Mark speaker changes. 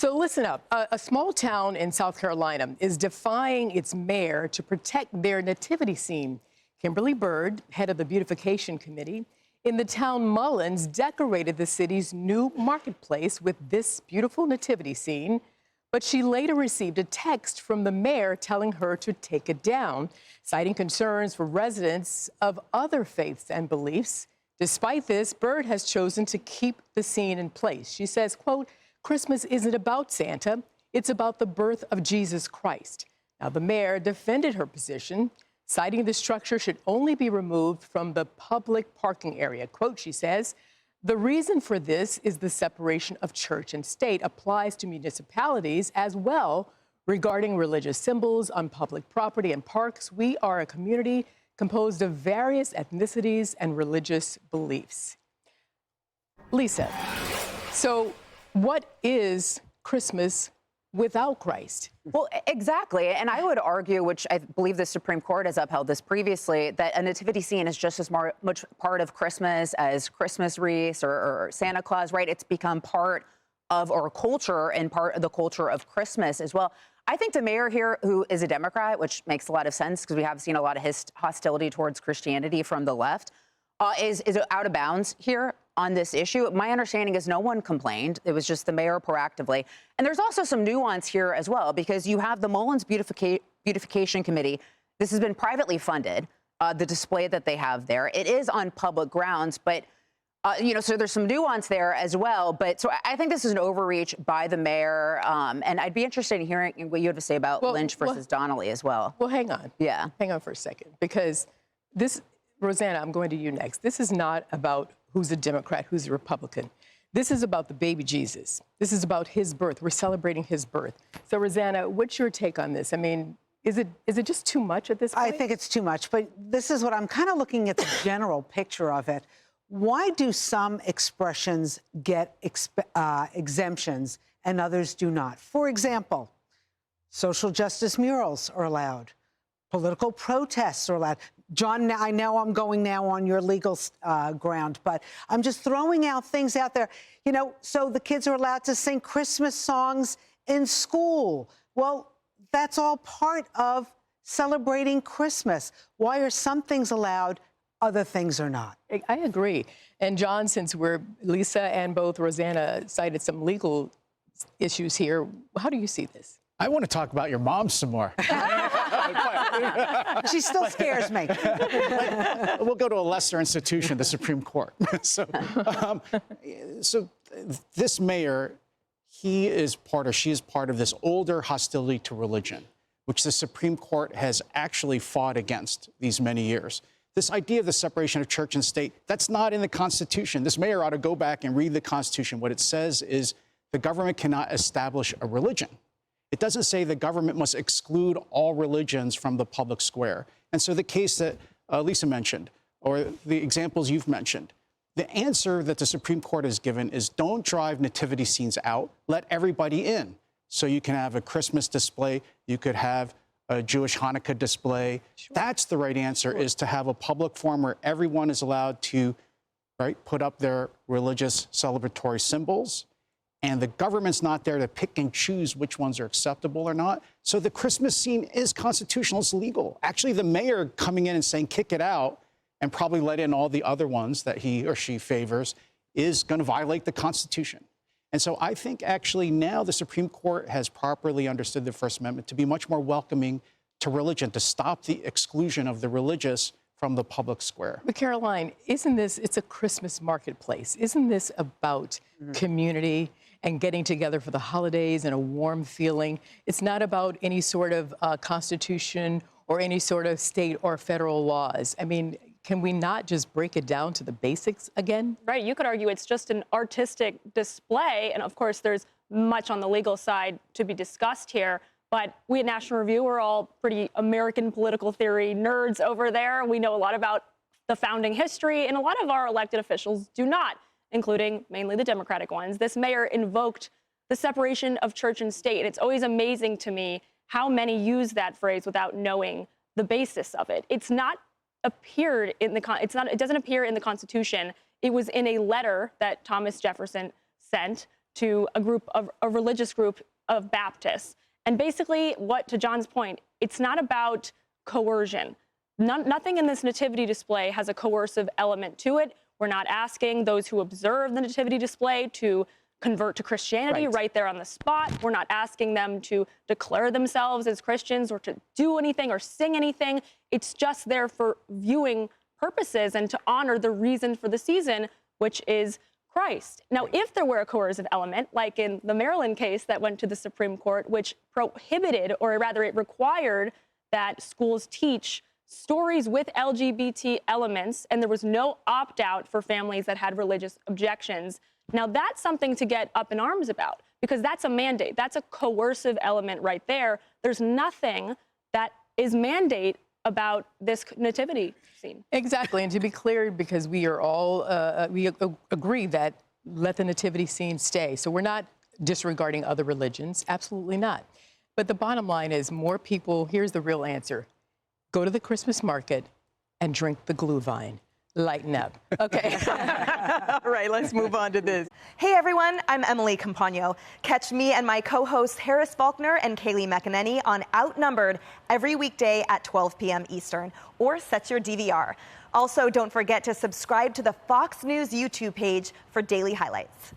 Speaker 1: So listen up. A small town in South Carolina is defying its mayor to protect their nativity scene. Kimberly Bird, head of the beautification committee in the town Mullins, decorated the city's new marketplace with this beautiful nativity scene. But she later received a text from the mayor telling her to take it down, citing concerns for residents of other faiths and beliefs. Despite this, Bird has chosen to keep the scene in place. She says, quote, "Christmas isn't about Santa, it's about the birth of Jesus Christ." Now, the mayor defended her position, citing the structure should only be removed from the public parking area. Quote, she says, "The reason for this is the separation of church and state applies to municipalities as well regarding religious symbols on public property and parks. We are a community composed of various ethnicities and religious beliefs." Lisa, so what is Christmas without Christ?
Speaker 2: Well, exactly. And I would argue, which I believe the Supreme Court has upheld this previously, that a nativity scene is just as much part of Christmas as Christmas wreaths or Santa Claus, right? It's become part of our culture and part of the culture of Christmas as well. I think the mayor here, who is a Democrat, which makes a lot of sense because we have seen a lot of hostility towards Christianity from the left, is out of bounds here on this issue. My understanding is no one complained. It was just the mayor proactively. And there's also some nuance here as well, because you have the Mullins Beautification Committee. This has been privately funded, the display that they have there. It is on public grounds, but so there's some nuance there as well. But so I think this is an overreach by the mayor. And I'd be interested in hearing what you have to say about Lynch versus Donnelly as well.
Speaker 1: Well, hang on.
Speaker 2: Yeah.
Speaker 1: Hang on for a second, because this, Rosanna, I'm going to you next. This is not about who's a Democrat, who's a Republican. This is about the baby Jesus. This is about his birth. We're celebrating his birth. So, Rosanna, what's your take on this? I mean, is it just too much at this point?
Speaker 3: I think it's too much, but this is what I'm kind of looking at the general picture of it. Why do some expressions get exemptions and others do not? For example, social justice murals are allowed. Political protests are allowed. John, I know I'm going now on your legal ground, but I'm just throwing out things out there. You know, so the kids are allowed to sing Christmas songs in school. Well, that's all part of celebrating Christmas. Why are some things allowed, other things are not?
Speaker 1: I agree. And John, since Lisa and both Rosanna cited some legal issues here, how do you see this?
Speaker 4: I want to talk about your mom some more.
Speaker 3: She still scares me.
Speaker 4: We'll go to a lesser institution, the Supreme Court. So this mayor, she is part of this older hostility to religion, which the Supreme Court has actually fought against these many years. This idea of the separation of church and state, that's not in the Constitution. This mayor ought to go back and read the Constitution. What it says is the government cannot establish a religion. It doesn't say the government must exclude all religions from the public square. And so the case that Lisa mentioned, or the examples you've mentioned, the answer that the Supreme Court has given is don't drive nativity scenes out, let everybody in. So you can have a Christmas display, you could have a Jewish Hanukkah display. Sure. That's the right answer, is to have a public forum where everyone is allowed to put up their religious celebratory symbols. And the government's not there to pick and choose which ones are acceptable or not. So the Christmas scene is constitutional, it's legal. Actually, the mayor coming in and saying, kick it out, and probably let in all the other ones that he or she favors, is going to violate the Constitution. And so I think actually now the Supreme Court has properly understood the First Amendment to be much more welcoming to religion, to stop the exclusion of the religious from the public square.
Speaker 1: But Caroline, it's a Christmas marketplace. Isn't this about community and getting together for the holidays and a warm feeling? It's not about any sort of constitution or any sort of state or federal laws. I mean, can we not just break it down to the basics again?
Speaker 5: Right. You could argue it's just an artistic display. And of course, there's much on the legal side to be discussed here. But we at National Review are all pretty American political theory nerds over there. We know a lot about the founding history, and a lot of our elected officials do not, including mainly the Democratic ones. This mayor invoked the separation of church and state. And it's always amazing to me how many use that phrase without knowing the basis of it. It doesn't appear in the Constitution. It was in a letter that Thomas Jefferson sent to a religious group of Baptists. And basically, to John's point, it's not about coercion. Nothing in this nativity display has a coercive element to it. We're not asking those who observe the nativity display to convert to Christianity right there on the spot. We're not asking them to declare themselves as Christians or to do anything or sing anything. It's just there for viewing purposes and to honor the reason for the season, which is Christ. Now, if there were a coercive element, like in the Maryland case that went to the Supreme Court, which prohibited, or rather it required, that schools teach stories with LGBT elements, and there was no opt-out for families that had religious objections. Now, that's something to get up in arms about, because that's a mandate. That's a coercive element right there. There's nothing that is mandate about this nativity scene.
Speaker 1: Exactly. And to be clear, because we are all, we agree that let the nativity scene stay. So we're not disregarding other religions. Absolutely not. But the bottom line is more people, here's the real answer. Go to the Christmas market and drink the Glühwein. Lighten up. Okay. All right, let's move on to this.
Speaker 6: Hey everyone, I'm Emily Campagno. Catch me and my co-hosts Harris Faulkner and Kaylee McEnany on Outnumbered every weekday at 12 p.m. Eastern, or set your DVR. Also, don't forget to subscribe to the Fox News YouTube page for daily highlights.